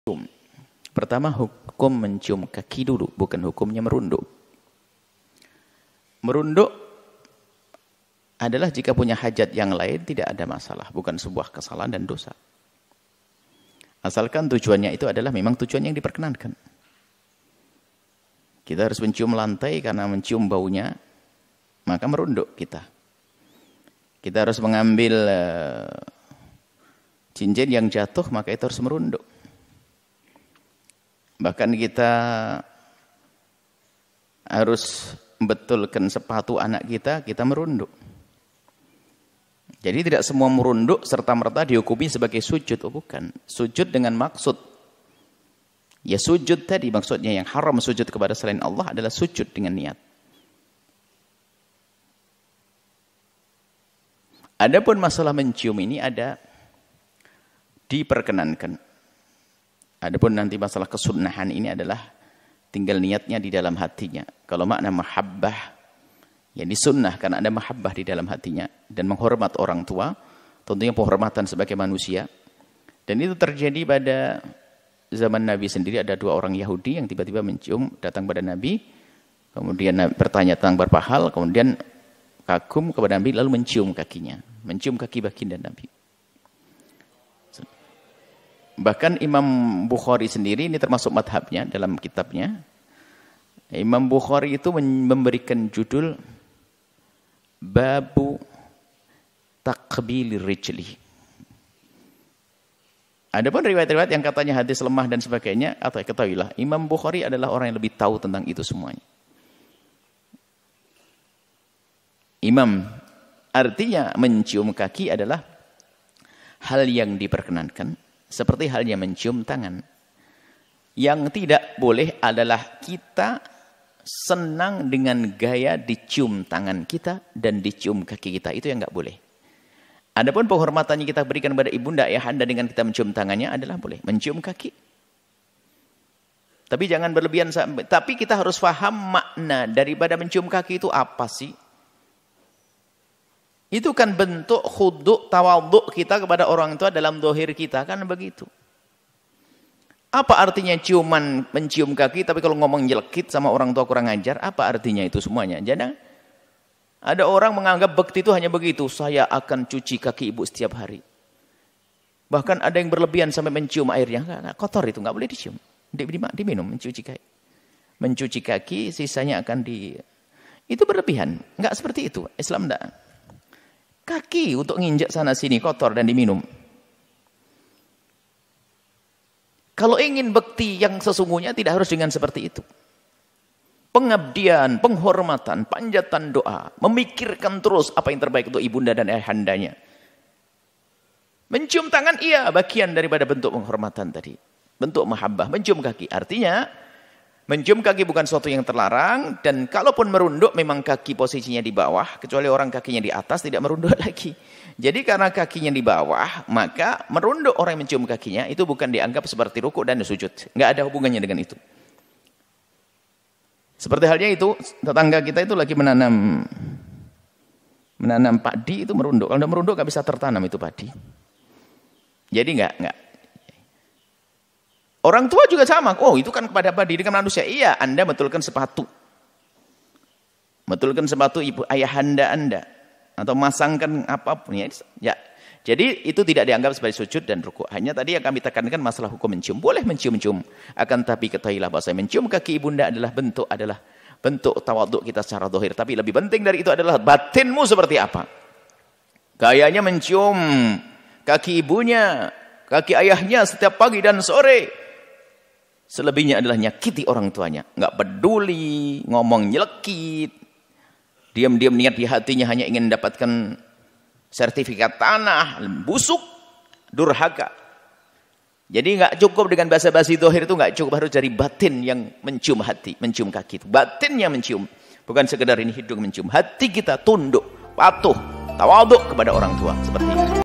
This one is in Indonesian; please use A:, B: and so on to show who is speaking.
A: Hukum. Pertama, hukum mencium kaki dulu, bukan hukumnya merunduk. Merunduk adalah jika punya hajat yang lain tidak ada masalah, bukan sebuah kesalahan dan dosa. Asalkan tujuannya itu adalah memang tujuan yang diperkenankan. Kita harus mencium lantai karena mencium baunya, maka merunduk kita. Kita harus mengambil cincin yang jatuh, maka itu harus merunduk. Bahkan kita harus membetulkan sepatu anak kita, kita merunduk. Jadi tidak semua merunduk serta-merta dihukumi sebagai sujud. Oh bukan. Sujud dengan maksud. Ya sujud tadi maksudnya yang haram sujud kepada selain Allah adalah sujud dengan niat. Adapun masalah mencium ini ada diperkenankan. Adapun nanti masalah kesunahan ini adalah tinggal niatnya di dalam hatinya. Kalau makna mahabbah, yang disunnah karena ada mahabbah di dalam hatinya. Dan menghormat orang tua, tentunya penghormatan sebagai manusia. Dan itu terjadi pada zaman Nabi sendiri, ada dua orang Yahudi yang tiba-tiba mencium, datang pada Nabi. Kemudian bertanya tentang beberapa hal, kemudian kagum kepada Nabi lalu mencium kakinya. Mencium kaki baginda Nabi. Bahkan Imam Bukhari sendiri, ini termasuk madhabnya dalam kitabnya. Imam Bukhari itu memberikan judul Babu Takbilir Rijli. Adapun riwayat-riwayat yang katanya hadis lemah dan sebagainya, atau ketahuilah, Imam Bukhari adalah orang yang lebih tahu tentang itu semuanya. Imam, artinya mencium kaki adalah hal yang diperkenankan. Seperti halnya mencium tangan. Yang tidak boleh adalah kita senang dengan gaya dicium tangan kita dan dicium kaki kita. Itu yang nggak boleh. Adapun penghormatan yang kita berikan kepada ibunda ayahanda dengan kita mencium tangannya adalah boleh. Mencium kaki. Tapi jangan berlebihan. Tapi kita harus paham makna daripada mencium kaki itu apa sih? Itu kan bentuk khuduk, tawaduk kita kepada orang tua dalam dohir kita. Kan begitu. Apa artinya ciuman, mencium kaki, tapi kalau ngomong nyelekit sama orang tua kurang ajar, apa artinya itu semuanya? Jadi ada orang menganggap bakti itu hanya begitu. Saya akan cuci kaki ibu setiap hari. Bahkan ada yang berlebihan sampai mencium airnya. Nggak, kotor itu, nggak boleh dicium. Diminum, mencuci kaki. Mencuci kaki, sisanya akan Itu berlebihan. Nggak seperti itu. Islam enggak. Kaki untuk nginjak sana sini kotor dan diminum. Kalau ingin bakti yang sesungguhnya tidak harus dengan seperti itu. Pengabdian, penghormatan, panjatan doa, memikirkan terus apa yang terbaik untuk ibunda dan ayahandanya. Mencium tangan iya bagian daripada bentuk penghormatan tadi. Bentuk mahabbah, mencium kaki. Artinya mencium kaki bukan sesuatu yang terlarang, dan kalaupun merunduk memang kaki posisinya di bawah, kecuali orang kakinya di atas tidak merunduk lagi. Jadi karena kakinya di bawah, maka merunduk orang yang mencium kakinya itu bukan dianggap seperti rukuk dan sujud. Nggak ada hubungannya dengan itu. Seperti halnya itu, tetangga kita itu lagi menanam padi itu merunduk. Kalau tidak merunduk nggak bisa tertanam itu padi. Jadi nggak. Orang tua juga sama. Oh, itu kan kepada padi dengan manusia. Iya, Anda betulkan sepatu. Betulkan sepatu ibu ayahanda Anda. Atau masangkan apapun. Ya. Jadi itu tidak dianggap sebagai sujud dan rukuk. Hanya tadi yang kami tekankan masalah hukum mencium. Boleh mencium-cium. Akan tapi ketahuilah bahwa mencium kaki ibunda adalah bentuk tawaduk kita secara zahir. Tapi lebih penting dari itu adalah batinmu seperti apa. Gayanya mencium kaki ibunya, kaki ayahnya setiap pagi dan sore. Selebihnya adalah nyakiti orang tuanya. Nggak peduli, ngomong nyelekit. Diam-diam niat di hatinya hanya ingin mendapatkan sertifikat tanah, busuk, durhaka. Jadi nggak cukup dengan basa-basi zahir itu, nggak cukup, harus dari batin yang mencium hati, mencium kaki itu. Batinnya mencium. Bukan sekedar ini hidung mencium. Hati kita tunduk, patuh, tawaduk kepada orang tua. Seperti itu.